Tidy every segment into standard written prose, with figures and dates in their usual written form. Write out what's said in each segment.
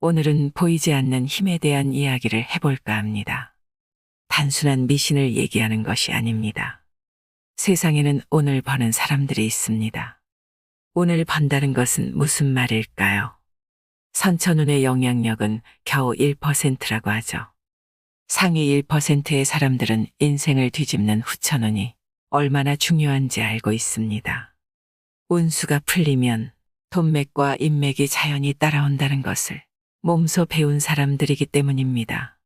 오늘은 보이지 않는 힘에 대한 이야기를 해볼까 합니다. 단순한 미신을 얘기하는 것이 아닙니다. 세상에는 오늘 버는 사람들이 있습니다. 오늘 번다는 것은 무슨 말일까요? 선천운의 영향력은 겨우 1%라고 하죠. 상위 1%의 사람들은 인생을 뒤집는 후천운이 얼마나 중요한지 알고 있습니다. 운수가 풀리면 돈맥과 인맥이 자연히 따라온다는 것을 몸소 배운 사람들이기 때문입니다.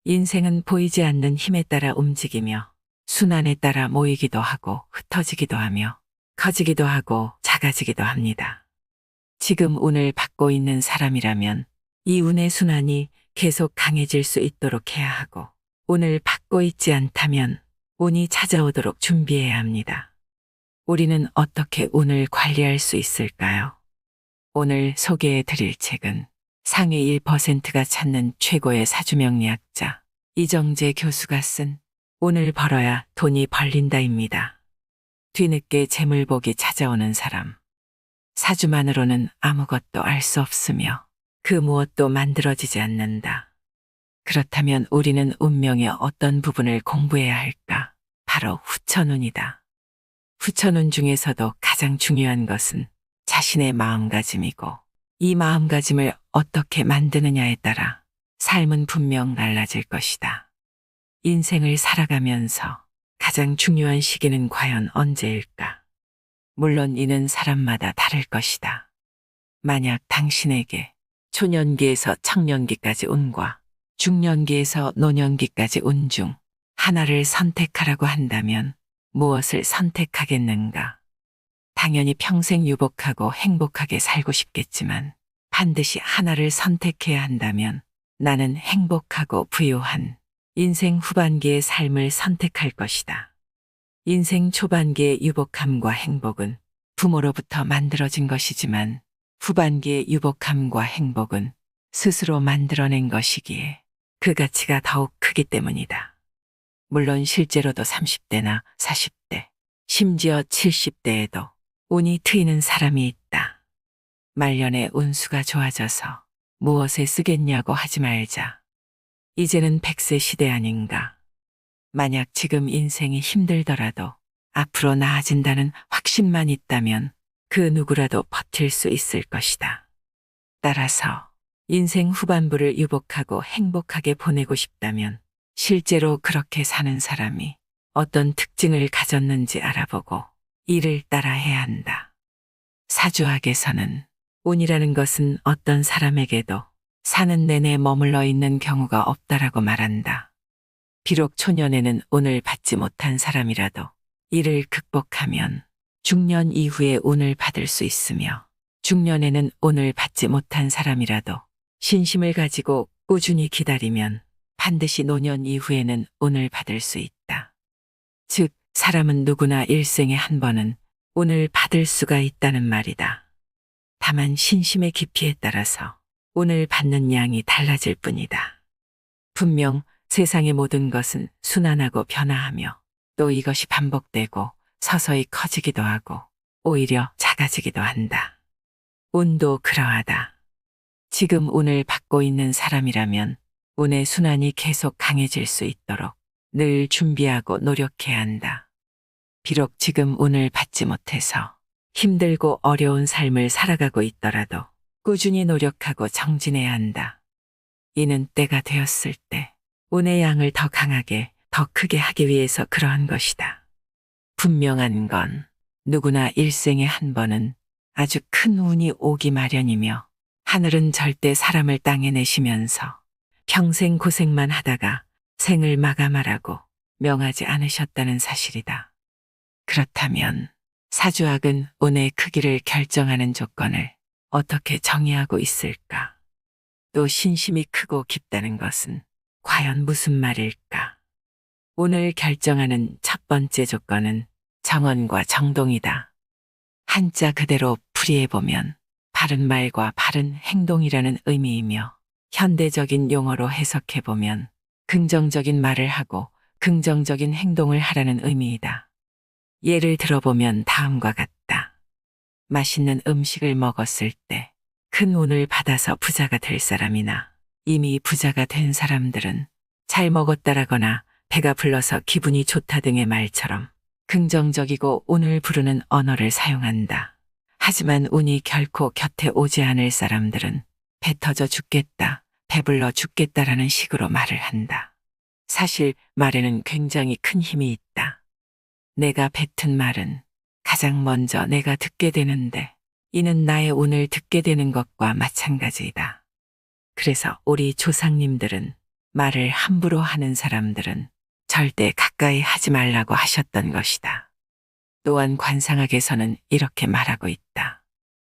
인생은 보이지 않는 힘에 따라 움직이며 순환에 따라 모이기도 하고 흩어지기도 하며 커지기도 하고 작아지기도 합니다. 지금 운을 받고 있는 사람이라면 이 운의 순환이 계속 강해질 수 있도록 해야 하고, 운을 받고 있지 않다면 운이 찾아오도록 준비해야 합니다. 우리는 어떻게 운을 관리할 수 있을까요? 오늘 소개해 드릴 책은 상위 1%가 찾는 최고의 사주명리학자 이정재 교수가 쓴 운을 벌어야 돈이 벌린다입니다. 뒤늦게 재물복이 찾아오는 사람. 사주만으로는 아무것도 알 수 없으며 그 무엇도 만들어지지 않는다. 그렇다면 우리는 운명의 어떤 부분을 공부해야 할까? 바로 후천운이다. 후천운 중에서도 가장 중요한 것은 자신의 마음가짐이고, 이 마음가짐을 어떻게 만드느냐에 따라 삶은 분명 달라질 것이다. 인생을 살아가면서 가장 중요한 시기는 과연 언제일까? 물론 이는 사람마다 다를 것이다. 만약 당신에게 초년기에서 청년기까지 운과 중년기에서 노년기까지 운 중 하나를 선택하라고 한다면 무엇을 선택하겠는가? 당연히 평생 유복하고 행복하게 살고 싶겠지만 반드시 하나를 선택해야 한다면 나는 행복하고 부유한 인생 후반기의 삶을 선택할 것이다. 인생 초반기의 유복함과 행복은 부모로부터 만들어진 것이지만 후반기의 유복함과 행복은 스스로 만들어낸 것이기에 그 가치가 더욱 크기 때문이다. 물론 실제로도 30대나 40대, 심지어 70대에도 운이 트이는 사람이 있다. 말년에 운수가 좋아져서 무엇에 쓰겠냐고 하지 말자. 이제는 100세 시대 아닌가. 만약 지금 인생이 힘들더라도 앞으로 나아진다는 확신만 있다면 그 누구라도 버틸 수 있을 것이다. 따라서 인생 후반부를 유복하고 행복하게 보내고 싶다면 실제로 그렇게 사는 사람이 어떤 특징을 가졌는지 알아보고 이를 따라 해야 한다. 사주학에서는 운이라는 것은 어떤 사람에게도 사는 내내 머물러 있는 경우가 없다라고 말한다. 비록 초년에는 운을 받지 못한 사람이라도 이를 극복하면 중년 이후에 운을 받을 수 있으며, 중년에는 운을 받지 못한 사람이라도 신심을 가지고 꾸준히 기다리면 반드시 노년 이후에는 운을 받을 수 있다. 즉, 사람은 누구나 일생에 한 번은 운을 받을 수가 있다는 말이다. 다만 신심의 깊이에 따라서 운을 받는 양이 달라질 뿐이다. 분명 세상의 모든 것은 순환하고 변화하며 또 이것이 반복되고 서서히 커지기도 하고 오히려 작아지기도 한다. 운도 그러하다. 지금 운을 받고 있는 사람이라면 운의 순환이 계속 강해질 수 있도록 늘 준비하고 노력해야 한다. 비록 지금 운을 받지 못해서 힘들고 어려운 삶을 살아가고 있더라도 꾸준히 노력하고 정진해야 한다. 이는 때가 되었을 때 운의 양을 더 강하게, 더 크게 하기 위해서 그러한 것이다. 분명한 건 누구나 일생에 한 번은 아주 큰 운이 오기 마련이며, 하늘은 절대 사람을 땅에 내시면서 평생 고생만 하다가 생을 마감하라고 명하지 않으셨다는 사실이다. 그렇다면 사주학은 운의 크기를 결정하는 조건을 어떻게 정의하고 있을까? 또 신심이 크고 깊다는 것은 과연 무슨 말일까? 운을 결정하는 첫 번째 조건은 정언과 정동이다. 한자 그대로 풀이해보면 바른 말과 바른 행동이라는 의미이며, 현대적인 용어로 해석해보면 긍정적인 말을 하고 긍정적인 행동을 하라는 의미이다. 예를 들어보면 다음과 같다. 맛있는 음식을 먹었을 때 그 큰 운을 받아서 부자가 될 사람이나 이미 부자가 된 사람들은 잘 먹었다라거나 배가 불러서 기분이 좋다 등의 말처럼 긍정적이고 운을 부르는 언어를 사용한다. 하지만 운이 결코 곁에 오지 않을 사람들은 배 터져 죽겠다, 배불러 죽겠다라는 식으로 말을 한다. 사실 말에는 굉장히 큰 힘이 있다. 내가 뱉은 말은 가장 먼저 내가 듣게 되는데 이는 나의 운을 듣게 되는 것과 마찬가지이다. 그래서 우리 조상님들은 말을 함부로 하는 사람들은 절대 가까이 하지 말라고 하셨던 것이다. 또한 관상학에서는 이렇게 말하고 있다.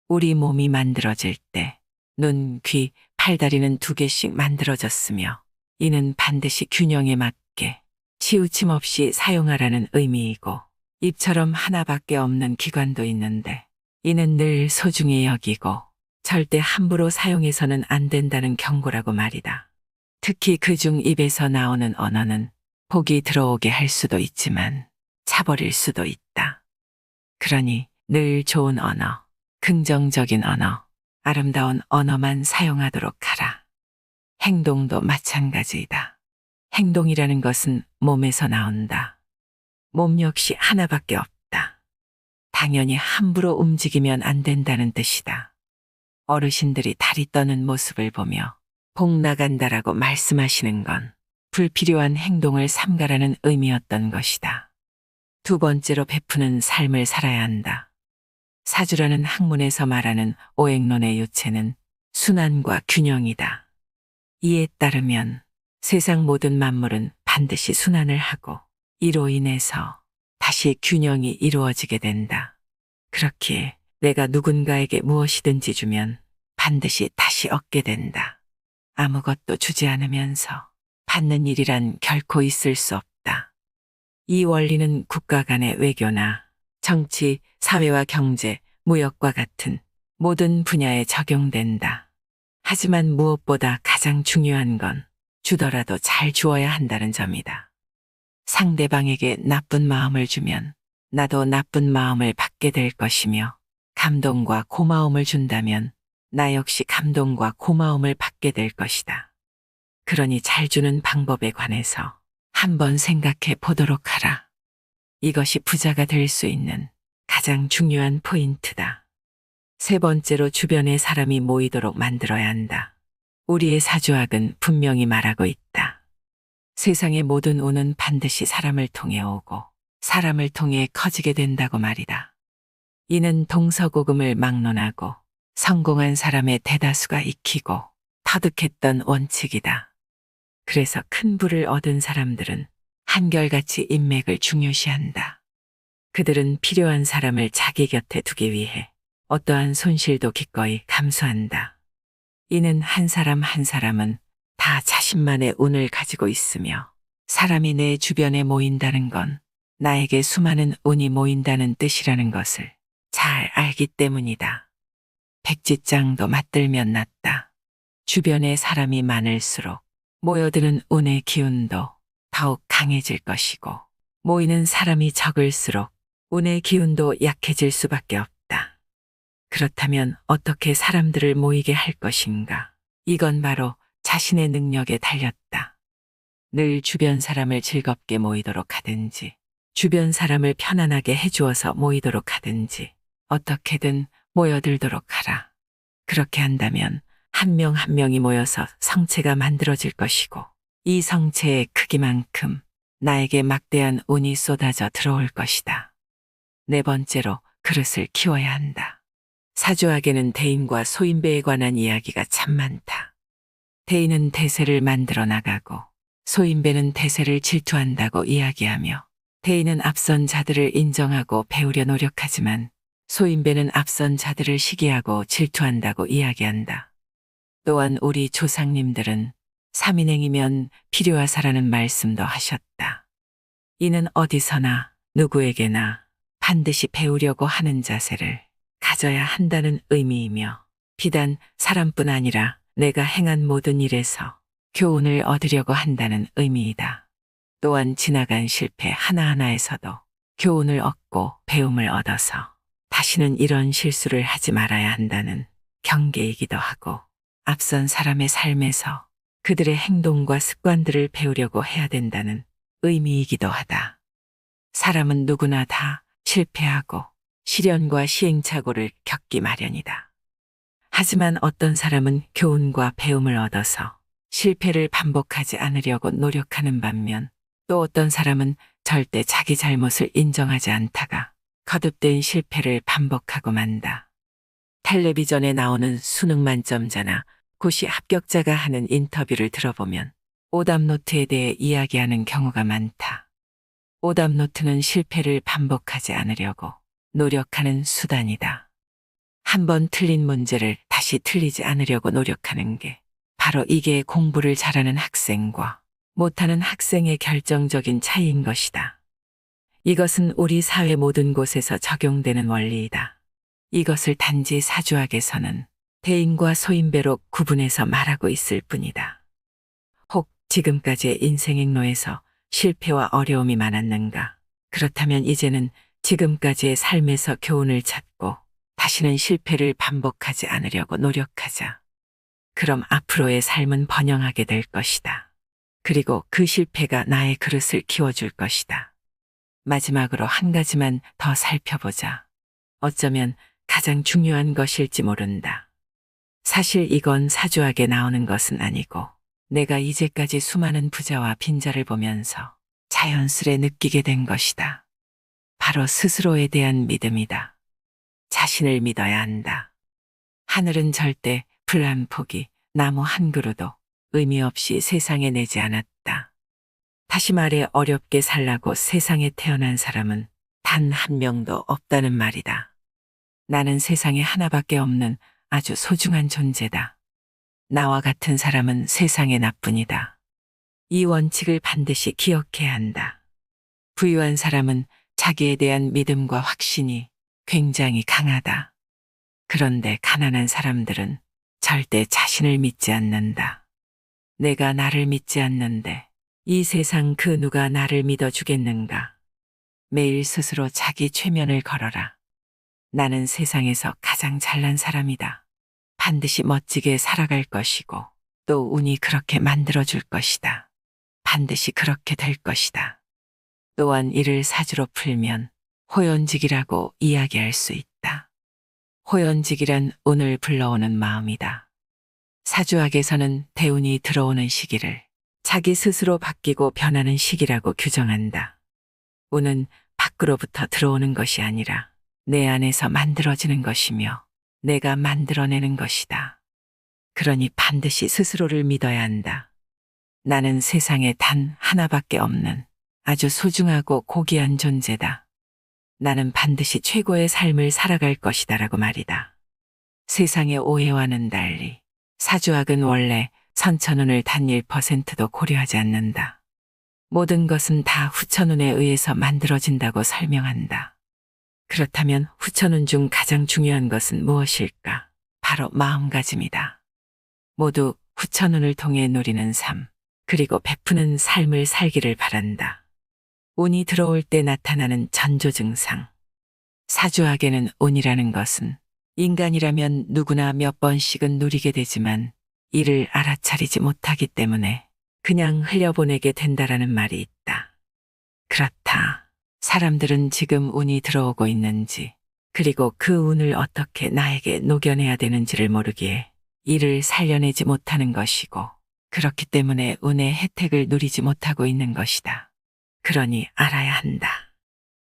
우리 몸이 만들어질 때 눈, 귀, 팔다리는 2개씩 만들어졌으며 이는 반드시 균형에 맞게 치우침 없이 사용하라는 의미이고 입처럼 하나밖에 없는 기관도 있는데 이는 늘 소중히 여기고 절대 함부로 사용해서는 안 된다는 경고라고 말이다. 특히 그중 입에서 나오는 언어는 복이 들어오게 할 수도 있지만 차버릴 수도 있다. 그러니 늘 좋은 언어, 긍정적인 언어, 아름다운 언어만 사용하도록 하라. 행동도 마찬가지이다. 행동이라는 것은 몸에서 나온다. 몸 역시 하나밖에 없다. 당연히 함부로 움직이면 안 된다는 뜻이다. 어르신들이 다리 떠는 모습을 보며 복 나간다라고 말씀하시는 건 불필요한 행동을 삼가라는 의미였던 것이다. 2번째로 베푸는 삶을 살아야 한다. 사주라는 학문에서 말하는 오행론의 요체는 순환과 균형이다. 이에 따르면 세상 모든 만물은 반드시 순환을 하고 이로 인해서 다시 균형이 이루어지게 된다. 그렇기에 내가 누군가에게 무엇이든지 주면 반드시 다시 얻게 된다. 아무것도 주지 않으면서 받는 일이란 결코 있을 수 없다. 이 원리는 국가 간의 외교나 정치, 사회와 경제, 무역과 같은 모든 분야에 적용된다. 하지만 무엇보다 가장 중요한 건 주더라도 잘 주어야 한다는 점이다. 상대방에게 나쁜 마음을 주면 나도 나쁜 마음을 받게 될 것이며 감동과 고마움을 준다면 나 역시 감동과 고마움을 받게 될 것이다. 그러니 잘 주는 방법에 관해서 한번 생각해 보도록 하라. 이것이 부자가 될 수 있는 가장 중요한 포인트다. 3번째로 주변에 사람이 모이도록 만들어야 한다. 우리의 사주학은 분명히 말하고 있다. 세상의 모든 운은 반드시 사람을 통해 오고 사람을 통해 커지게 된다고 말이다. 이는 동서고금을 막론하고 성공한 사람의 대다수가 익히고 터득했던 원칙이다. 그래서 큰 부를 얻은 사람들은 한결같이 인맥을 중요시한다. 그들은 필요한 사람을 자기 곁에 두기 위해 어떠한 손실도 기꺼이 감수한다. 이는 한 사람 한 사람은 다 자신만의 운을 가지고 있으며 사람이 내 주변에 모인다는 건 나에게 수많은 운이 모인다는 뜻이라는 것을 잘 알기 때문이다. 백지장도 맞들면 낫다. 주변에 사람이 많을수록 모여드는 운의 기운도 더욱 강해질 것이고 모이는 사람이 적을수록 운의 기운도 약해질 수밖에 없다. 그렇다면 어떻게 사람들을 모이게 할 것인가? 이건 바로 자신의 능력에 달렸다. 늘 주변 사람을 즐겁게 모이도록 하든지 주변 사람을 편안하게 해주어서 모이도록 하든지 어떻게든 모여들도록 하라. 그렇게 한다면 한 명 한 명이 모여서 성체가 만들어질 것이고 이 성체의 크기만큼 나에게 막대한 운이 쏟아져 들어올 것이다. 4번째로 그릇을 키워야 한다. 사주학에는 대인과 소인배에 관한 이야기가 참 많다. 대인은 대세를 만들어 나가고 소인배는 대세를 질투한다고 이야기하며 대인은 앞선 자들을 인정하고 배우려 노력하지만 소인배는 앞선 자들을 시기하고 질투한다고 이야기한다. 또한 우리 조상님들은 삼인행이면 필요하사라는 말씀도 하셨다. 이는 어디서나 누구에게나 반드시 배우려고 하는 자세를 가져야 한다는 의미이며 비단 사람뿐 아니라 내가 행한 모든 일에서 교훈을 얻으려고 한다는 의미이다. 또한 지나간 실패 하나하나에서도 교훈을 얻고 배움을 얻어서 다시는 이런 실수를 하지 말아야 한다는 경계이기도 하고 앞선 사람의 삶에서 그들의 행동과 습관들을 배우려고 해야 된다는 의미이기도 하다. 사람은 누구나 다 실패하고 시련과 시행착오를 겪기 마련이다. 하지만 어떤 사람은 교훈과 배움을 얻어서 실패를 반복하지 않으려고 노력하는 반면 또 어떤 사람은 절대 자기 잘못을 인정하지 않다가 거듭된 실패를 반복하고 만다. 텔레비전에 나오는 수능 만점자나 고시 합격자가 하는 인터뷰를 들어보면 오답노트에 대해 이야기하는 경우가 많다. 오답노트는 실패를 반복하지 않으려고 노력하는 수단이다. 한 번 틀린 문제를 다시 틀리지 않으려고 노력하는 게 바로 이게 공부를 잘하는 학생과 못하는 학생의 결정적인 차이인 것이다. 이것은 우리 사회 모든 곳에서 적용되는 원리이다. 이것을 단지 사주학에서는 대인과 소인배로 구분해서 말하고 있을 뿐이다. 혹 지금까지의 인생 행로에서 실패와 어려움이 많았는가? 그렇다면 이제는 지금까지의 삶에서 교훈을 찾고 다시는 실패를 반복하지 않으려고 노력하자. 그럼 앞으로의 삶은 번영하게 될 것이다. 그리고 그 실패가 나의 그릇을 키워줄 것이다. 마지막으로 한 가지만 더 살펴보자. 어쩌면 가장 중요한 것일지 모른다. 사실 이건 사주학에 나오는 것은 아니고 내가 이제까지 수많은 부자와 빈자를 보면서 자연스레 느끼게 된 것이다. 바로 스스로에 대한 믿음이다. 자신을 믿어야 한다. 하늘은 절대 풀 한 포기, 나무 한 그루도 의미 없이 세상에 내지 않았다. 다시 말해 어렵게 살라고 세상에 태어난 사람은 단 한 명도 없다는 말이다. 나는 세상에 하나밖에 없는 아주 소중한 존재다. 나와 같은 사람은 세상에 나뿐이다. 이 원칙을 반드시 기억해야 한다. 부유한 사람은 자기에 대한 믿음과 확신이 굉장히 강하다. 그런데 가난한 사람들은 절대 자신을 믿지 않는다. 내가 나를 믿지 않는데 이 세상 그 누가 나를 믿어주겠는가? 매일 스스로 자기 최면을 걸어라. 나는 세상에서 가장 잘난 사람이다. 반드시 멋지게 살아갈 것이고 또 운이 그렇게 만들어줄 것이다. 반드시 그렇게 될 것이다. 또한 이를 사주로 풀면 호연직이라고 이야기할 수 있다. 호연직이란 운을 불러오는 마음이다. 사주학에서는 대운이 들어오는 시기를 자기 스스로 바뀌고 변하는 시기라고 규정한다. 운은 밖으로부터 들어오는 것이 아니라 내 안에서 만들어지는 것이며 내가 만들어내는 것이다. 그러니 반드시 스스로를 믿어야 한다. 나는 세상에 단 하나밖에 없는 아주 소중하고 고귀한 존재다. 나는 반드시 최고의 삶을 살아갈 것이다 라고 말이다. 세상의 오해와는 달리 사주학은 원래 선천운을 단 1%도 고려하지 않는다. 모든 것은 다 후천운에 의해서 만들어진다고 설명한다. 그렇다면 후천운 중 가장 중요한 것은 무엇일까? 바로 마음가짐이다. 모두 후천운을 통해 누리는 삶, 그리고 베푸는 삶을 살기를 바란다. 운이 들어올 때 나타나는 전조 증상. 사주학에는 운이라는 것은 인간이라면 누구나 몇 번씩은 누리게 되지만 이를 알아차리지 못하기 때문에 그냥 흘려보내게 된다라는 말이 있다. 그렇다. 사람들은 지금 운이 들어오고 있는지, 그리고 그 운을 어떻게 나에게 녹여내야 되는지를 모르기에 이를 살려내지 못하는 것이고, 그렇기 때문에 운의 혜택을 누리지 못하고 있는 것이다. 그러니 알아야 한다.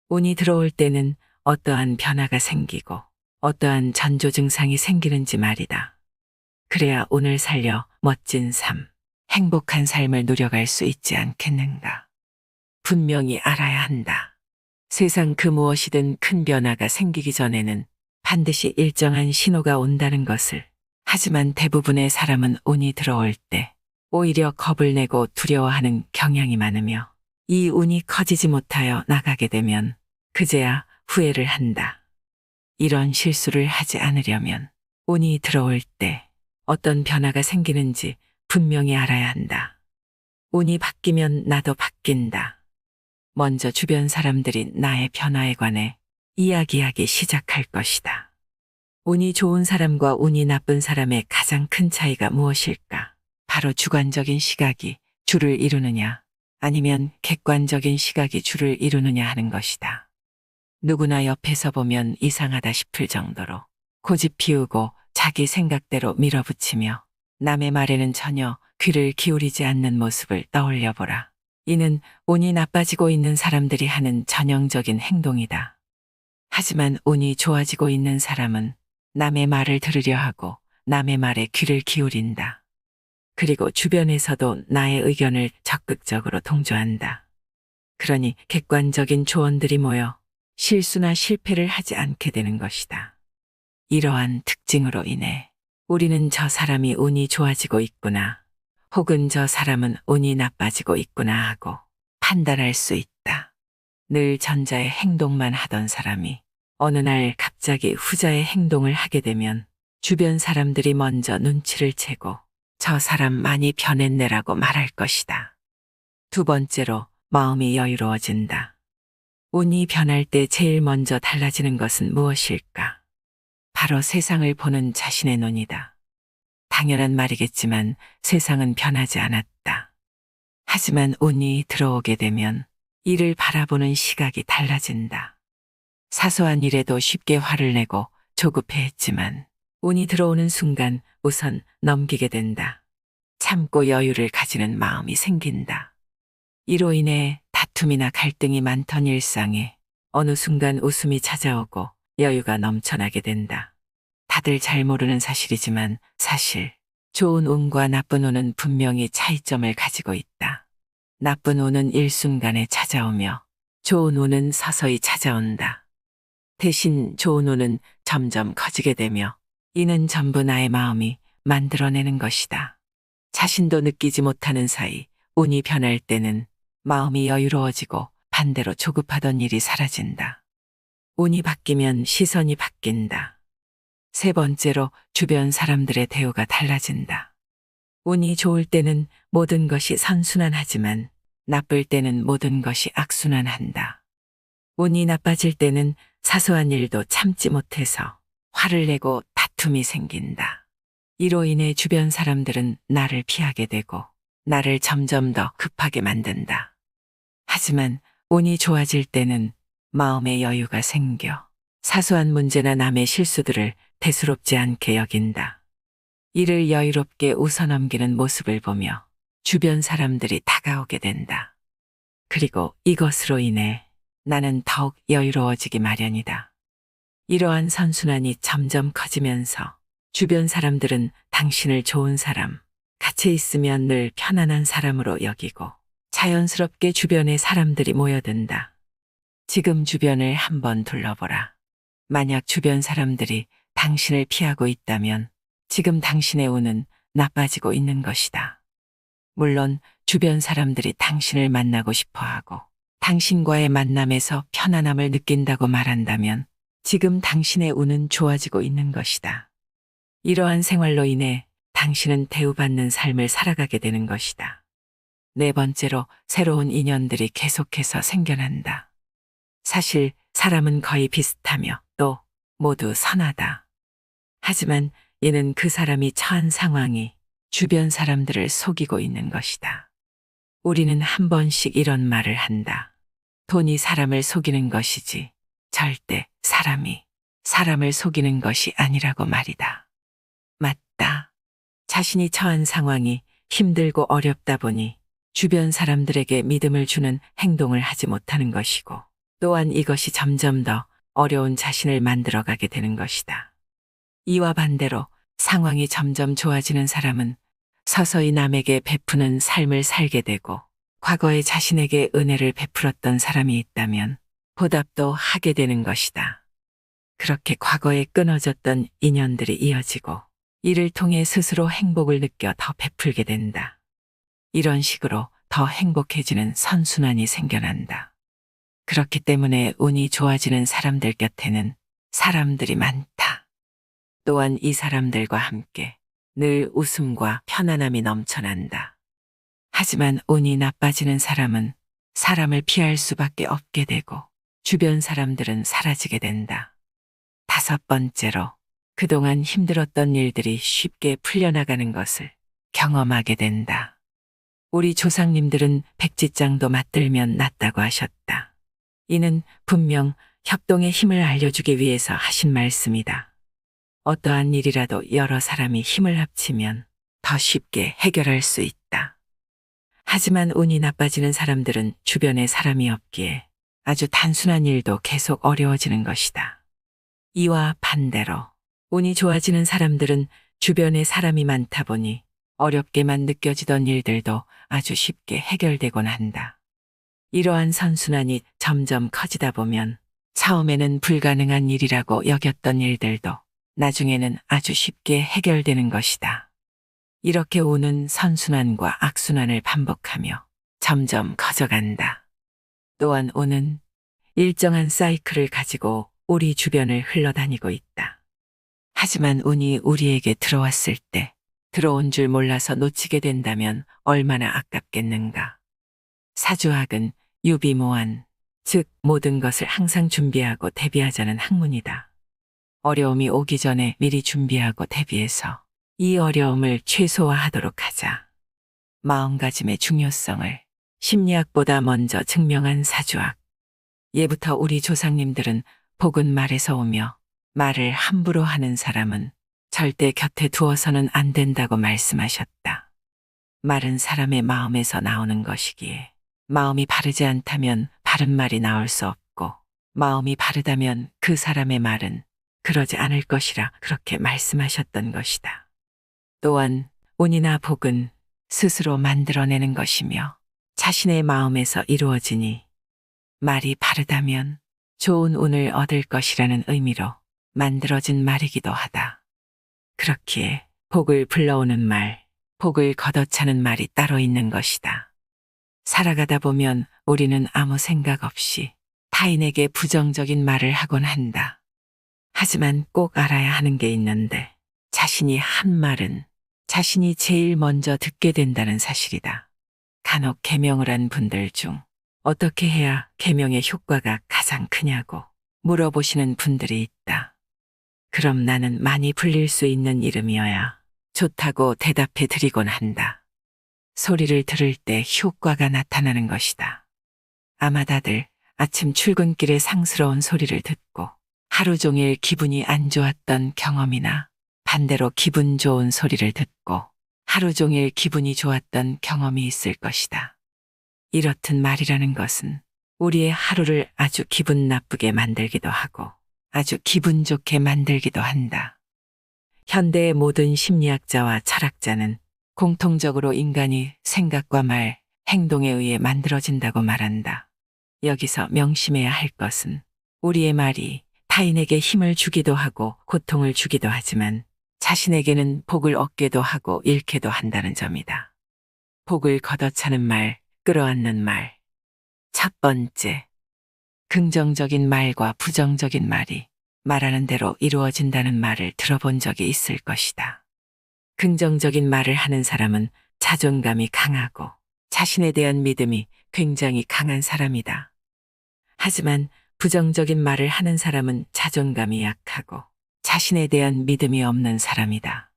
운이 들어올 때는 어떠한 변화가 생기고 어떠한 전조 증상이 생기는지 말이다. 그래야 운을 살려 멋진 삶, 행복한 삶을 누려갈 수 있지 않겠는가. 분명히 알아야 한다. 세상 그 무엇이든 큰 변화가 생기기 전에는 반드시 일정한 신호가 온다는 것을. 하지만 대부분의 사람은 운이 들어올 때 오히려 겁을 내고 두려워하는 경향이 많으며 이 운이 커지지 못하여 나가게 되면 그제야 후회를 한다. 이런 실수를 하지 않으려면 운이 들어올 때 어떤 변화가 생기는지 분명히 알아야 한다. 운이 바뀌면 나도 바뀐다. 먼저 주변 사람들이 나의 변화에 관해 이야기하기 시작할 것이다. 운이 좋은 사람과 운이 나쁜 사람의 가장 큰 차이가 무엇일까? 바로 주관적인 시각이 주를 이루느냐, 아니면 객관적인 시각이 주를 이루느냐 하는 것이다. 누구나 옆에서 보면 이상하다 싶을 정도로 고집 피우고 자기 생각대로 밀어붙이며 남의 말에는 전혀 귀를 기울이지 않는 모습을 떠올려 보라. 이는 운이 나빠지고 있는 사람들이 하는 전형적인 행동이다. 하지만 운이 좋아지고 있는 사람은 남의 말을 들으려 하고 남의 말에 귀를 기울인다. 그리고 주변에서도 나의 의견을 적극적으로 동조한다. 그러니 객관적인 조언들이 모여 실수나 실패를 하지 않게 되는 것이다. 이러한 특징으로 인해 우리는 저 사람이 운이 좋아지고 있구나, 혹은 저 사람은 운이 나빠지고 있구나 하고 판단할 수 있다. 늘 전자의 행동만 하던 사람이 어느 날 갑자기 후자의 행동을 하게 되면 주변 사람들이 먼저 눈치를 채고 저 사람 많이 변했네라고 말할 것이다. 두 번째로, 마음이 여유로워진다. 운이 변할 때 제일 먼저 달라지는 것은 무엇일까? 바로 세상을 보는 자신의 눈이다. 당연한 말이겠지만 세상은 변하지 않았다. 하지만 운이 들어오게 되면 이를 바라보는 시각이 달라진다. 사소한 일에도 쉽게 화를 내고 조급해했지만 운이 들어오는 순간 우선 넘기게 된다. 참고 여유를 가지는 마음이 생긴다. 이로 인해 다툼이나 갈등이 많던 일상에 어느 순간 웃음이 찾아오고 여유가 넘쳐나게 된다. 다들 잘 모르는 사실이지만 사실 좋은 운과 나쁜 운은 분명히 차이점을 가지고 있다. 나쁜 운은 일순간에 찾아오며 좋은 운은 서서히 찾아온다. 대신 좋은 운은 점점 커지게 되며 이는 전부 나의 마음이 만들어내는 것이다. 자신도 느끼지 못하는 사이 운이 변할 때는 마음이 여유로워지고 반대로 조급하던 일이 사라진다. 운이 바뀌면 시선이 바뀐다. 세 번째로, 주변 사람들의 대우가 달라진다. 운이 좋을 때는 모든 것이 선순환하지만 나쁠 때는 모든 것이 악순환한다. 운이 나빠질 때는 사소한 일도 참지 못해서 화를 내고 다툼이 생긴다. 이로 인해 주변 사람들은 나를 피하게 되고 나를 점점 더 급하게 만든다. 하지만 운이 좋아질 때는 마음의 여유가 생겨 사소한 문제나 남의 실수들을 대수롭지 않게 여긴다. 이를 여유롭게 웃어넘기는 모습을 보며 주변 사람들이 다가오게 된다. 그리고 이것으로 인해 나는 더욱 여유로워지기 마련이다. 이러한 선순환이 점점 커지면서 주변 사람들은 당신을 좋은 사람, 같이 있으면 늘 편안한 사람으로 여기고 자연스럽게 주변에 사람들이 모여든다. 지금 주변을 한번 둘러보라. 만약 주변 사람들이 당신을 피하고 있다면 지금 당신의 운은 나빠지고 있는 것이다. 물론 주변 사람들이 당신을 만나고 싶어 하고 당신과의 만남에서 편안함을 느낀다고 말한다면 지금 당신의 운은 좋아지고 있는 것이다. 이러한 생활로 인해 당신은 대우받는 삶을 살아가게 되는 것이다. 네 번째로, 새로운 인연들이 계속해서 생겨난다. 사실 사람은 거의 비슷하며 또 모두 선하다. 하지만 이는 그 사람이 처한 상황이 주변 사람들을 속이고 있는 것이다. 우리는 한 번씩 이런 말을 한다. 돈이 사람을 속이는 것이지 절대 사람이 사람을 속이는 것이 아니라고 말이다. 맞다. 자신이 처한 상황이 힘들고 어렵다 보니 주변 사람들에게 믿음을 주는 행동을 하지 못하는 것이고 또한 이것이 점점 더 어려운 자신을 만들어가게 되는 것이다. 이와 반대로 상황이 점점 좋아지는 사람은 서서히 남에게 베푸는 삶을 살게 되고 과거에 자신에게 은혜를 베풀었던 사람이 있다면 보답도 하게 되는 것이다. 그렇게 과거에 끊어졌던 인연들이 이어지고 이를 통해 스스로 행복을 느껴 더 베풀게 된다. 이런 식으로 더 행복해지는 선순환이 생겨난다. 그렇기 때문에 운이 좋아지는 사람들 곁에는 사람들이 많다. 또한 이 사람들과 함께 늘 웃음과 편안함이 넘쳐난다. 하지만 운이 나빠지는 사람은 사람을 피할 수밖에 없게 되고 주변 사람들은 사라지게 된다. 다섯 번째로, 그동안 힘들었던 일들이 쉽게 풀려나가는 것을 경험하게 된다. 우리 조상님들은 백지장도 맞들면 낫다고 하셨다. 이는 분명 협동의 힘을 알려주기 위해서 하신 말씀이다. 어떠한 일이라도 여러 사람이 힘을 합치면 더 쉽게 해결할 수 있다. 하지만 운이 나빠지는 사람들은 주변에 사람이 없기에 아주 단순한 일도 계속 어려워지는 것이다. 이와 반대로 운이 좋아지는 사람들은 주변에 사람이 많다 보니 어렵게만 느껴지던 일들도 아주 쉽게 해결되곤 한다. 이러한 선순환이 점점 커지다 보면 처음에는 불가능한 일이라고 여겼던 일들도 나중에는 아주 쉽게 해결되는 것이다. 이렇게 오는 선순환과 악순환을 반복하며 점점 커져간다. 또한 운은 일정한 사이클을 가지고 우리 주변을 흘러다니고 있다. 하지만 운이 우리에게 들어왔을 때 들어온 줄 몰라서 놓치게 된다면 얼마나 아깝겠는가. 사주학은 유비무환, 즉 모든 것을 항상 준비하고 대비하자는 학문이다. 어려움이 오기 전에 미리 준비하고 대비해서 이 어려움을 최소화하도록 하자. 마음가짐의 중요성을 심리학보다 먼저 증명한 사주학. 예부터 우리 조상님들은 복은 말에서 오며 말을 함부로 하는 사람은 절대 곁에 두어서는 안 된다고 말씀하셨다. 말은 사람의 마음에서 나오는 것이기에 마음이 바르지 않다면 바른 말이 나올 수 없고 마음이 바르다면 그 사람의 말은 그러지 않을 것이라 그렇게 말씀하셨던 것이다. 또한 운이나 복은 스스로 만들어내는 것이며 자신의 마음에서 이루어지니 말이 바르다면 좋은 운을 얻을 것이라는 의미로 만들어진 말이기도 하다. 그렇기에 복을 불러오는 말, 복을 걷어차는 말이 따로 있는 것이다. 살아가다 보면 우리는 아무 생각 없이 타인에게 부정적인 말을 하곤 한다. 하지만 꼭 알아야 하는 게 있는데 자신이 한 말은 자신이 제일 먼저 듣게 된다는 사실이다. 간혹 계명을 한 분들 중 어떻게 해야 계명의 효과가 가장 크냐고 물어보시는 분들이 있다. 그럼 나는 많이 불릴 수 있는 이름이어야 좋다고 대답해 드리곤 한다. 소리를 들을 때 효과가 나타나는 것이다. 아마 다들 아침 출근길에 상스러운 소리를 듣고 하루 종일 기분이 안 좋았던 경험이나 반대로 기분 좋은 소리를 듣고 하루 종일 기분이 좋았던 경험이 있을 것이다. 이렇듯 말이라는 것은 우리의 하루를 아주 기분 나쁘게 만들기도 하고 아주 기분 좋게 만들기도 한다. 현대의 모든 심리학자와 철학자는 공통적으로 인간이 생각과 말, 행동에 의해 만들어진다고 말한다. 여기서 명심해야 할 것은 우리의 말이 타인에게 힘을 주기도 하고 고통을 주기도 하지만 자신에게는 복을 얻게도 하고 잃게도 한다는 점이다. 복을 걷어차는 말, 끌어안는 말. 첫 번째, 긍정적인 말과 부정적인 말이 말하는 대로 이루어진다는 말을 들어본 적이 있을 것이다. 긍정적인 말을 하는 사람은 자존감이 강하고 자신에 대한 믿음이 굉장히 강한 사람이다. 하지만 부정적인 말을 하는 사람은 자존감이 약하고 자신에 대한 믿음이 없는 사람이다.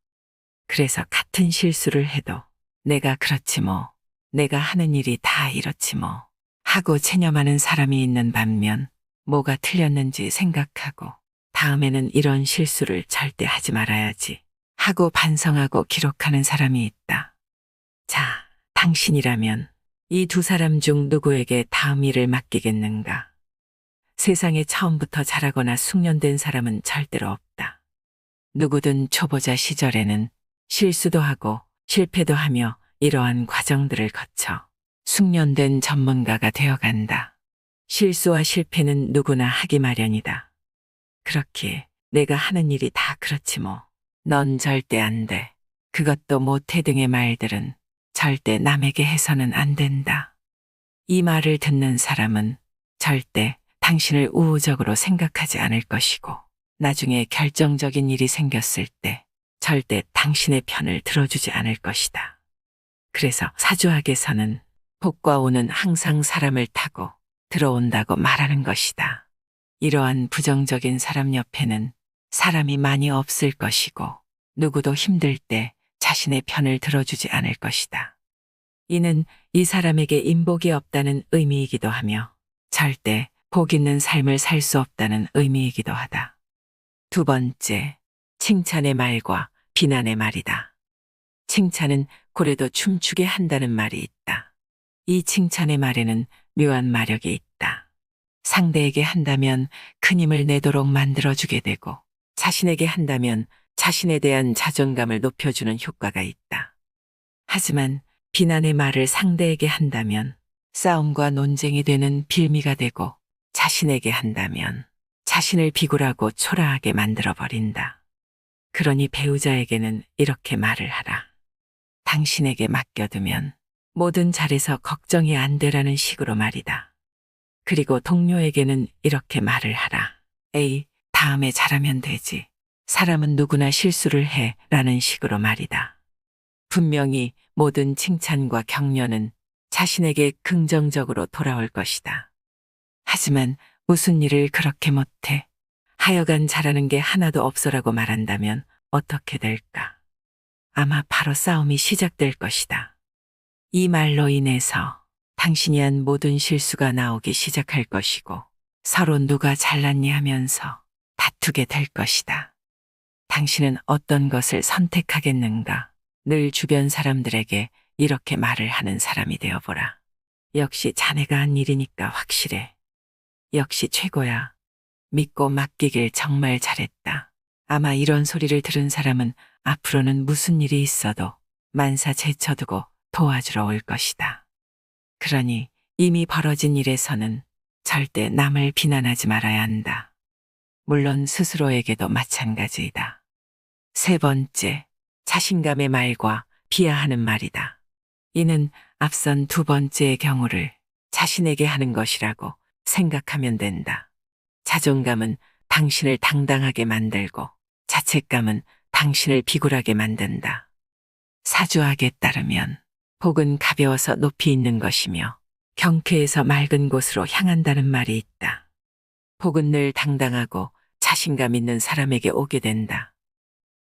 그래서 같은 실수를 해도 내가 그렇지 뭐, 내가 하는 일이 다 이렇지 뭐 하고 체념하는 사람이 있는 반면 뭐가 틀렸는지 생각하고 다음에는 이런 실수를 절대 하지 말아야지 하고 반성하고 기록하는 사람이 있다. 자, 당신이라면 이 두 사람 중 누구에게 다음 일을 맡기겠는가? 세상에 처음부터 잘하거나 숙련된 사람은 절대로 없다. 누구든 초보자 시절에는 실수도 하고 실패도 하며 이러한 과정들을 거쳐 숙련된 전문가가 되어간다. 실수와 실패는 누구나 하기 마련이다. 그렇기에 내가 하는 일이 다 그렇지 뭐, 넌 절대 안 돼, 그것도 못해 등의 말들은 절대 남에게 해서는 안 된다. 이 말을 듣는 사람은 절대 당신을 우호적으로 생각하지 않을 것이고 나중에 결정적인 일이 생겼을 때 절대 당신의 편을 들어주지 않을 것이다. 그래서 사주학에서는 복과 운은 항상 사람을 타고 들어온다고 말하는 것이다. 이러한 부정적인 사람 옆에는 사람이 많이 없을 것이고 누구도 힘들 때 자신의 편을 들어주지 않을 것이다. 이는 이 사람에게 인복이 없다는 의미이기도 하며 절대 복 있는 삶을 살 수 없다는 의미이기도 하다. 두 번째, 칭찬의 말과 비난의 말이다. 칭찬은 고래도 춤추게 한다는 말이 있다. 이 칭찬의 말에는 묘한 마력이 있다. 상대에게 한다면 큰 힘을 내도록 만들어주게 되고 자신에게 한다면 자신에 대한 자존감을 높여주는 효과가 있다. 하지만 비난의 말을 상대에게 한다면 싸움과 논쟁이 되는 빌미가 되고 자신에게 한다면 자신을 비굴하고 초라하게 만들어버린다. 그러니 배우자에게는 이렇게 말을 하라. 당신에게 맡겨두면 뭐든 잘해서 걱정이 안 되라는 식으로 말이다. 그리고 동료에게는 이렇게 말을 하라. 에이, 다음에 잘하면 되지. 사람은 누구나 실수를 해 라는 식으로 말이다. 분명히 모든 칭찬과 격려는 자신에게 긍정적으로 돌아올 것이다. 하지만 무슨 일을 그렇게 못해? 하여간 잘하는 게 하나도 없어라고 말한다면 어떻게 될까? 아마 바로 싸움이 시작될 것이다. 이 말로 인해서 당신이 한 모든 실수가 나오기 시작할 것이고 서로 누가 잘났니 하면서 다투게 될 것이다. 당신은 어떤 것을 선택하겠는가? 늘 주변 사람들에게 이렇게 말을 하는 사람이 되어보라. 역시 자네가 한 일이니까 확실해. 역시 최고야. 믿고 맡기길 정말 잘했다. 아마 이런 소리를 들은 사람은 앞으로는 무슨 일이 있어도 만사 제쳐두고 도와주러 올 것이다. 그러니 이미 벌어진 일에서는 절대 남을 비난하지 말아야 한다. 물론 스스로에게도 마찬가지이다. 세 번째, 자신감의 말과 비하하는 말이다. 이는 앞선 두 번째의 경우를 자신에게 하는 것이라고 생각하면 된다. 자존감은 당신을 당당하게 만들고 자책감은 당신을 비굴하게 만든다. 사주학에 따르면 복은 가벼워서 높이 있는 것이며 경쾌해서 맑은 곳으로 향한다는 말이 있다. 복은 늘 당당하고 자신감 있는 사람에게 오게 된다.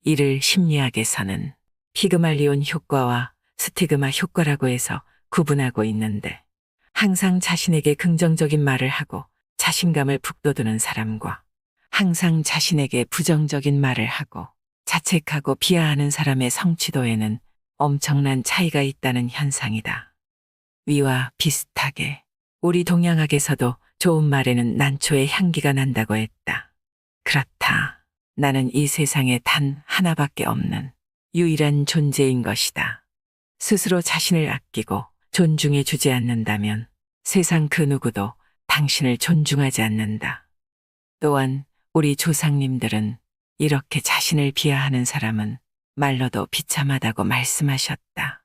이를 심리학에서는 피그말리온 효과와 스티그마 효과라고 해서 구분하고 있는데 항상 자신에게 긍정적인 말을 하고 자신감을 북돋우는 사람과 항상 자신에게 부정적인 말을 하고 자책하고 비하하는 사람의 성취도에는 엄청난 차이가 있다는 현상이다. 위와 비슷하게 우리 동양학에서도 좋은 말에는 난초의 향기가 난다고 했다. 그렇다. 나는 이 세상에 단 하나밖에 없는 유일한 존재인 것이다. 스스로 자신을 아끼고 존중해 주지 않는다면 세상 그 누구도 당신을 존중하지 않는다. 또한 우리 조상님들은 이렇게 자신을 비하하는 사람은 말로도 비참하다고 말씀하셨다.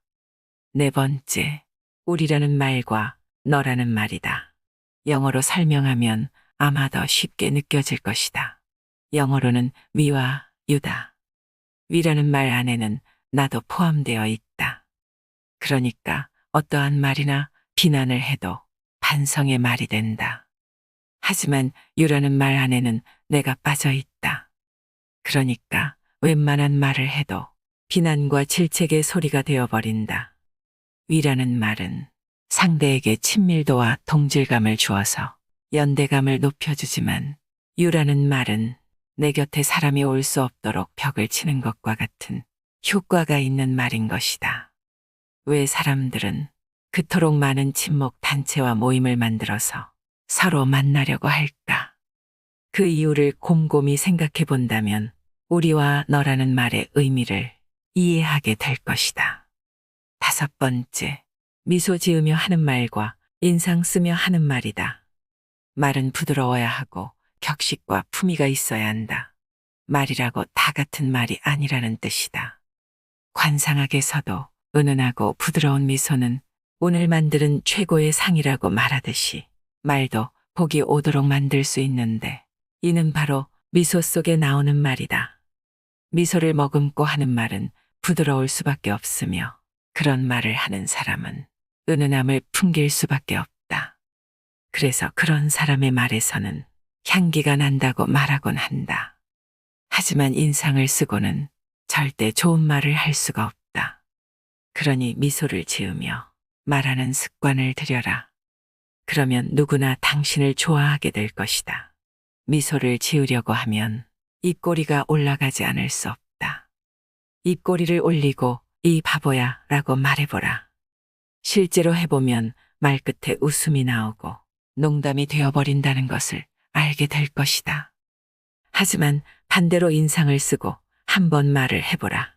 네 번째, 우리라는 말과 너라는 말이다. 영어로 설명하면 아마 더 쉽게 느껴질 것이다. 영어로는 위와 유다. 위라는 말 안에는 나도 포함되어 있다. 그러니까 어떠한 말이나 비난을 해도 반성의 말이 된다. 하지만 유라는 말 안에는 내가 빠져 있다. 그러니까 웬만한 말을 해도 비난과 질책의 소리가 되어버린다. 위라는 말은 상대에게 친밀도와 동질감을 주어서 연대감을 높여주지만 유라는 말은 내 곁에 사람이 올 수 없도록 벽을 치는 것과 같은 효과가 있는 말인 것이다. 왜 사람들은 그토록 많은 친목 단체와 모임을 만들어서 서로 만나려고 할까? 그 이유를 곰곰이 생각해 본다면 우리와 너라는 말의 의미를 이해하게 될 것이다. 다섯 번째, 미소 지으며 하는 말과 인상 쓰며 하는 말이다. 말은 부드러워야 하고 격식과 품위가 있어야 한다. 말이라고 다 같은 말이 아니라는 뜻이다. 관상학에서도 은은하고 부드러운 미소는 운을 만드는 최고의 상이라고 말하듯이 말도 복이 오도록 만들 수 있는데 이는 바로 미소 속에 나오는 말이다. 미소를 머금고 하는 말은 부드러울 수밖에 없으며 그런 말을 하는 사람은 은은함을 풍길 수밖에 없다. 그래서 그런 사람의 말에서는 향기가 난다고 말하곤 한다. 하지만 인상을 쓰고는 절대 좋은 말을 할 수가 없다. 그러니 미소를 지으며 말하는 습관을 들여라. 그러면 누구나 당신을 좋아하게 될 것이다. 미소를 지으려고 하면 입꼬리가 올라가지 않을 수 없다. 입꼬리를 올리고 이 바보야 라고 말해보라. 실제로 해보면 말끝에 웃음이 나오고 농담이 되어버린다는 것을 알게 될 것이다. 하지만 반대로 인상을 쓰고 한번 말을 해보라.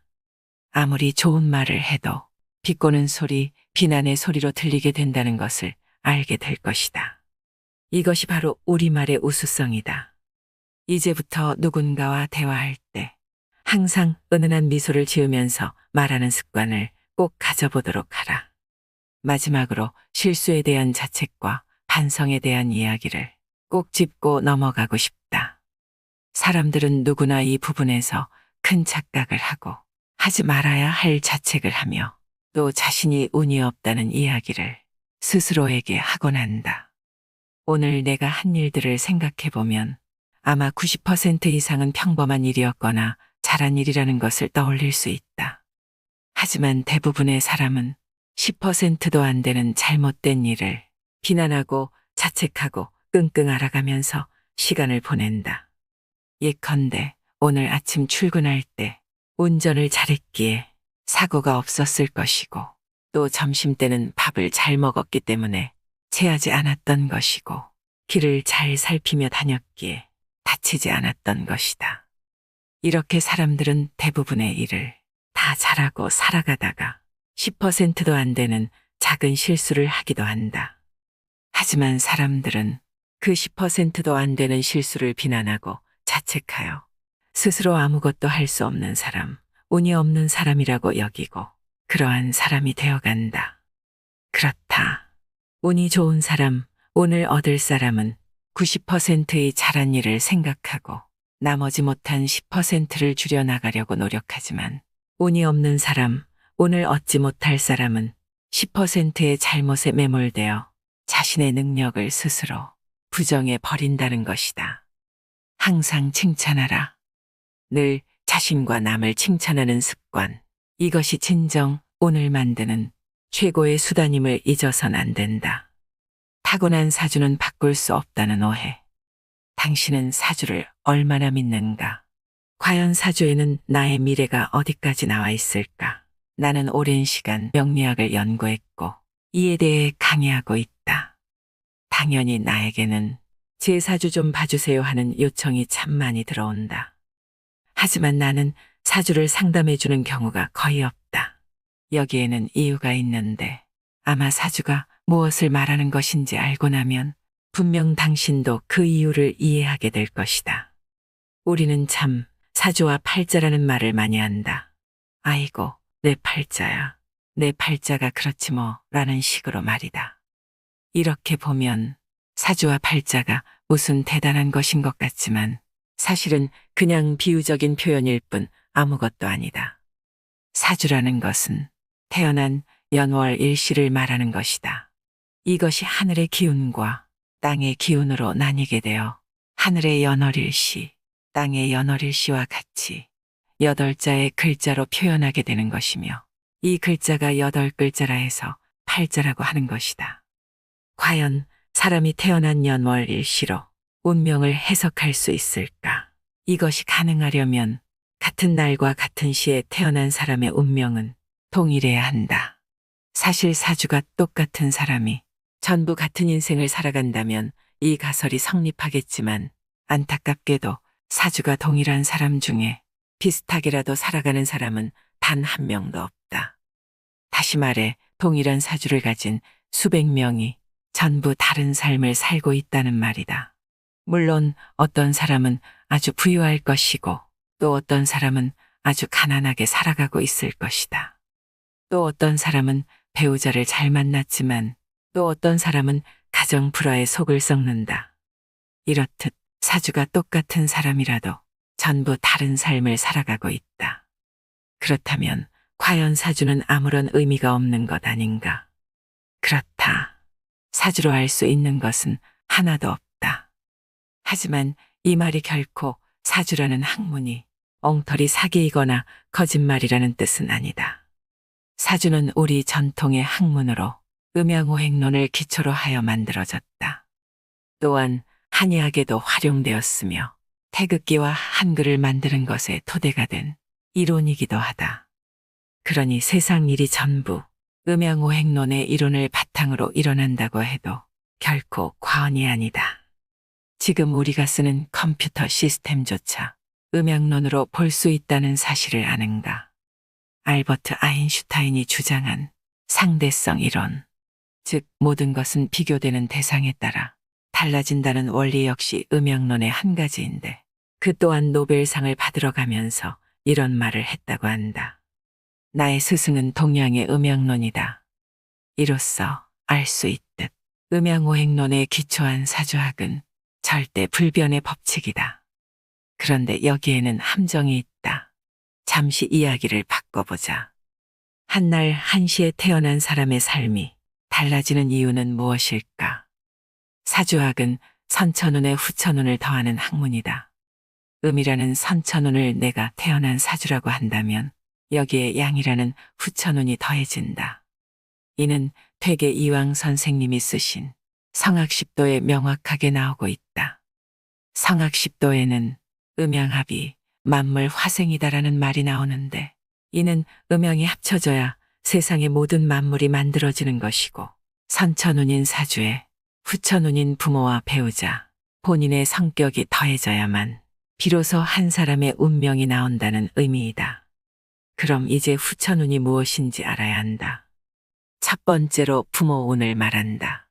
아무리 좋은 말을 해도 비꼬는 소리, 비난의 소리로 들리게 된다는 것을 알게 될 것이다. 이것이 바로 우리말의 우수성이다. 이제부터 누군가와 대화할 때 항상 은은한 미소를 지으면서 말하는 습관을 꼭 가져보도록 하라. 마지막으로 실수에 대한 자책과 반성에 대한 이야기를 꼭 짚고 넘어가고 싶다. 사람들은 누구나 이 부분에서 큰 착각을 하고 하지 말아야 할 자책을 하며 또 자신이 운이 없다는 이야기를 스스로에게 하곤 한다. 오늘 내가 한 일들을 생각해보면 아마 90% 이상은 평범한 일이었거나 잘한 일이라는 것을 떠올릴 수 있다. 하지만 대부분의 사람은 10%도 안 되는 잘못된 일을 비난하고 자책하고 끙끙 앓아가면서 시간을 보낸다. 예컨대 오늘 아침 출근할 때 운전을 잘했기에 사고가 없었을 것이고 또 점심때는 밥을 잘 먹었기 때문에 체하지 않았던 것이고 길을 잘 살피며 다녔기에 다치지 않았던 것이다. 이렇게 사람들은 대부분의 일을 다 잘하고 살아가다가 10%도 안 되는 작은 실수를 하기도 한다. 하지만 사람들은 그 10%도 안 되는 실수를 비난하고 자책하여 스스로 아무것도 할 수 없는 사람, 운이 없는 사람이라고 여기고 그러한 사람이 되어간다. 그렇다. 운이 좋은 사람, 운을 얻을 사람은 90%의 잘한 일을 생각하고 나머지 못한 10%를 줄여나가려고 노력하지만 운이 없는 사람, 운을 얻지 못할 사람은 10%의 잘못에 매몰되어 자신의 능력을 스스로 부정해 버린다는 것이다. 항상 칭찬하라. 늘 자신과 남을 칭찬하는 습관. 이것이 진정 운을 만드는 최고의 수단임을 잊어선 안 된다. 타고난 사주는 바꿀 수 없다는 오해. 당신은 사주를 얼마나 믿는가? 과연 사주에는 나의 미래가 어디까지 나와 있을까? 나는 오랜 시간 명리학을 연구했고 이에 대해 강의하고 있다. 당연히 나에게는 제 사주 좀 봐주세요 하는 요청이 참 많이 들어온다. 하지만 나는 사주를 상담해주는 경우가 거의 없다. 여기에는 이유가 있는데 아마 사주가 무엇을 말하는 것인지 알고 나면 분명 당신도 그 이유를 이해하게 될 것이다. 우리는 참 사주와 팔자라는 말을 많이 한다. 아이고, 내 팔자야. 내 팔자가 그렇지 뭐 라는 식으로 말이다. 이렇게 보면 사주와 팔자가 무슨 대단한 것인 것 같지만 사실은 그냥 비유적인 표현일 뿐 아무것도 아니다. 사주라는 것은 태어난 연월 일시를 말하는 것이다. 이것이 하늘의 기운과 땅의 기운으로 나뉘게 되어 하늘의 연월일시, 땅의 연월일시와 같이 8자의 글자로 표현하게 되는 것이며 이 글자가 8글자라 해서 팔자라고 하는 것이다. 과연 사람이 태어난 연월일시로 운명을 해석할 수 있을까? 이것이 가능하려면 같은 날과 같은 시에 태어난 사람의 운명은 동일해야 한다. 사실 사주가 똑같은 사람이 전부 같은 인생을 살아간다면 이 가설이 성립하겠지만 안타깝게도 사주가 동일한 사람 중에 비슷하게라도 살아가는 사람은 단 한 명도 없다. 다시 말해 동일한 사주를 가진 수백 명이 전부 다른 삶을 살고 있다는 말이다. 물론 어떤 사람은 아주 부유할 것이고 또 어떤 사람은 아주 가난하게 살아가고 있을 것이다. 또 어떤 사람은 배우자를 잘 만났지만 또 어떤 사람은 가정 불화에 속을 썩는다. 이렇듯 사주가 똑같은 사람이라도 전부 다른 삶을 살아가고 있다. 그렇다면 과연 사주는 아무런 의미가 없는 것 아닌가? 그렇다. 사주로 알 수 있는 것은 하나도 없다. 하지만 이 말이 결코 사주라는 학문이 엉터리 사기이거나 거짓말이라는 뜻은 아니다. 사주는 우리 전통의 학문으로 음양오행론을 기초로 하여 만들어졌다. 또한 한의학에도 활용되었으며 태극기와 한글을 만드는 것에 토대가 된 이론이기도 하다. 그러니 세상 일이 전부 음양오행론의 이론을 바탕으로 일어난다고 해도 결코 과언이 아니다. 지금 우리가 쓰는 컴퓨터 시스템조차 음양론으로 볼 수 있다는 사실을 아는가? 알버트 아인슈타인이 주장한 상대성 이론, 즉 모든 것은 비교되는 대상에 따라 달라진다는 원리 역시 음양론의 한 가지인데 그 또한 노벨상을 받으러 가면서 이런 말을 했다고 한다. 나의 스승은 동양의 음양론이다. 이로써 알 수 있듯 음양오행론에 기초한 사주학은 절대 불변의 법칙이다. 그런데 여기에는 함정이 있다. 잠시 이야기를 바꿔보자. 한날 한시에 태어난 사람의 삶이 달라지는 이유는 무엇일까? 사주학은 선천운에 후천운을 더하는 학문이다. 음이라는 선천운을 내가 태어난 사주라고 한다면 여기에 양이라는 후천운이 더해진다. 이는 퇴계 이황 선생님이 쓰신 성학십도에 명확하게 나오고 있다. 성학십도에는 음양합이 만물 화생이다라는 말이 나오는데 이는 음양이 합쳐져야 세상의 모든 만물이 만들어지는 것이고 선천운인 사주에 후천운인 부모와 배우자, 본인의 성격이 더해져야만 비로소 한 사람의 운명이 나온다는 의미이다. 그럼 이제 후천운이 무엇인지 알아야 한다. 첫 번째로 부모운을 말한다.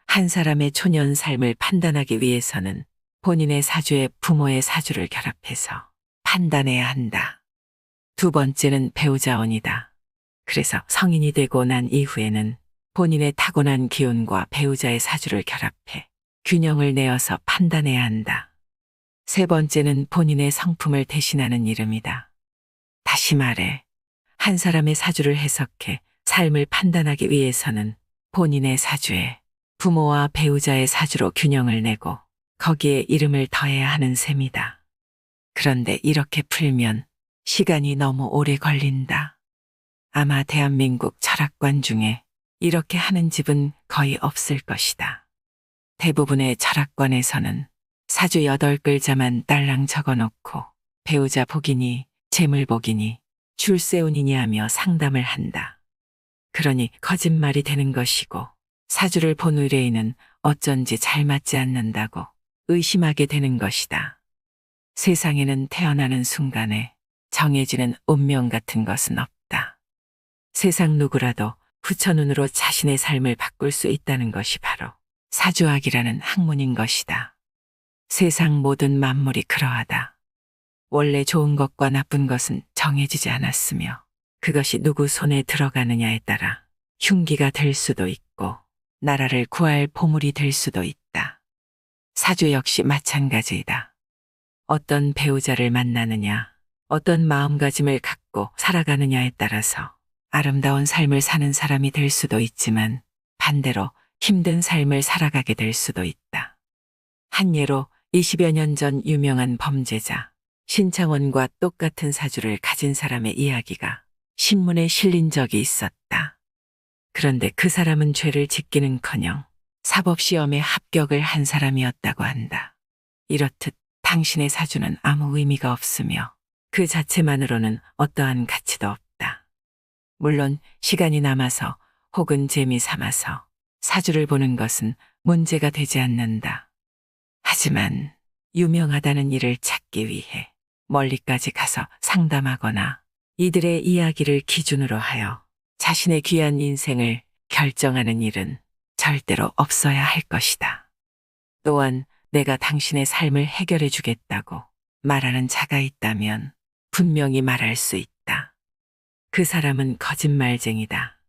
한 사람의 초년 삶을 판단하기 위해서는 본인의 사주에 부모의 사주를 결합해서 판단해야 한다. 두 번째는 배우자운이다. 그래서 성인이 되고 난 이후에는 본인의 타고난 기운과 배우자의 사주를 결합해 균형을 내어서 판단해야 한다. 세 번째는 본인의 성품을 대신하는 이름이다. 다시 말해, 한 사람의 사주를 해석해 삶을 판단하기 위해서는 본인의 사주에 부모와 배우자의 사주로 균형을 내고 거기에 이름을 더해야 하는 셈이다. 그런데 이렇게 풀면 시간이 너무 오래 걸린다. 아마 대한민국 철학관 중에 이렇게 하는 집은 거의 없을 것이다. 대부분의 철학관에서는 사주 8글자만 딸랑 적어놓고 배우자 복이니 재물 복이니 출세운이니 하며 상담을 한다. 그러니 거짓말이 되는 것이고 사주를 본 의뢰인은 어쩐지 잘 맞지 않는다고 의심하게 되는 것이다. 세상에는 태어나는 순간에 정해지는 운명 같은 것은 없다. 세상 누구라도 후천운으로 자신의 삶을 바꿀 수 있다는 것이 바로 사주학이라는 학문인 것이다. 세상 모든 만물이 그러하다. 원래 좋은 것과 나쁜 것은 정해지지 않았으며 그것이 누구 손에 들어가느냐에 따라 흉기가 될 수도 있고 나라를 구할 보물이 될 수도 있다. 사주 역시 마찬가지이다. 어떤 배우자를 만나느냐, 어떤 마음가짐을 갖고 살아가느냐에 따라서 아름다운 삶을 사는 사람이 될 수도 있지만 반대로 힘든 삶을 살아가게 될 수도 있다. 한 예로 20여 년 전 유명한 범죄자 신창원과 똑같은 사주를 가진 사람의 이야기가 신문에 실린 적이 있었다. 그런데 그 사람은 죄를 짓기는커녕 사법시험에 합격을 한 사람이었다고 한다. 이렇듯 당신의 사주는 아무 의미가 없으며 그 자체만으로는 어떠한 가치도 없다. 물론 시간이 남아서 혹은 재미 삼아서 사주를 보는 것은 문제가 되지 않는다. 하지만 유명하다는 일을 찾기 위해 멀리까지 가서 상담하거나 이들의 이야기를 기준으로 하여 자신의 귀한 인생을 결정하는 일은 절대로 없어야 할 것이다. 또한 내가 당신의 삶을 해결해 주겠다고 말하는 자가 있다면 분명히 말할 수 있다. 그 사람은 거짓말쟁이다.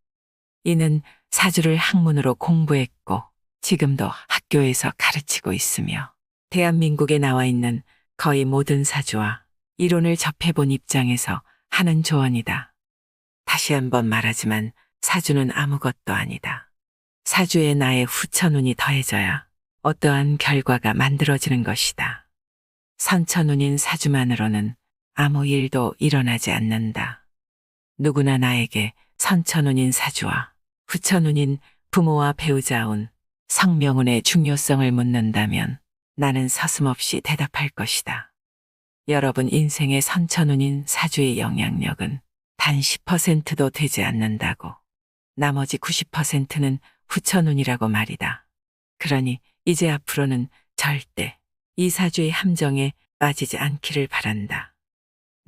이는 사주를 학문으로 공부했고 지금도 학교에서 가르치고 있으며 대한민국에 나와 있는 거의 모든 사주와 이론을 접해본 입장에서 하는 조언이다. 다시 한번 말하지만 사주는 아무것도 아니다. 사주에 나의 후천운이 더해져야 어떠한 결과가 만들어지는 것이다. 선천운인 사주만으로는 아무 일도 일어나지 않는다. 누구나 나에게 선천운인 사주와 후천운인 부모와 배우자운 성명운의 중요성을 묻는다면 나는 서슴없이 대답할 것이다. 여러분 인생의 선천운인 사주의 영향력은 단 10%도 되지 않는다고. 나머지 90%는 후천운이라고 말이다. 그러니 이제 앞으로는 절대 이 사주의 함정에 빠지지 않기를 바란다.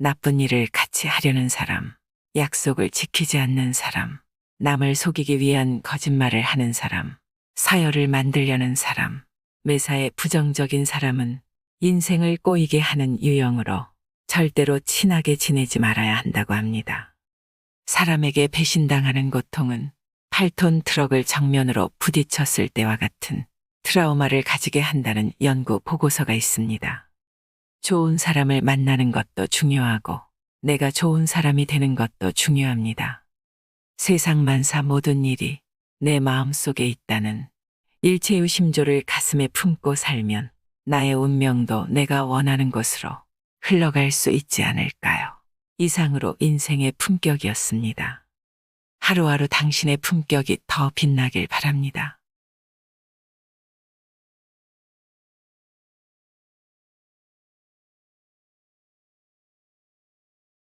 나쁜 일을 같이 하려는 사람, 약속을 지키지 않는 사람, 남을 속이기 위한 거짓말을 하는 사람, 서열을 만들려는 사람, 매사에 부정적인 사람은 인생을 꼬이게 하는 유형으로 절대로 친하게 지내지 말아야 한다고 합니다. 사람에게 배신당하는 고통은 8톤 트럭을 정면으로 부딪혔을 때와 같은 트라우마를 가지게 한다는 연구 보고서가 있습니다. 좋은 사람을 만나는 것도 중요하고 내가 좋은 사람이 되는 것도 중요합니다. 세상 만사 모든 일이 내 마음속에 있다는 일체의 심조를 가슴에 품고 살면 나의 운명도 내가 원하는 곳으로 흘러갈 수 있지 않을까요? 이상으로 인생의 품격이었습니다. 하루하루 당신의 품격이 더 빛나길 바랍니다.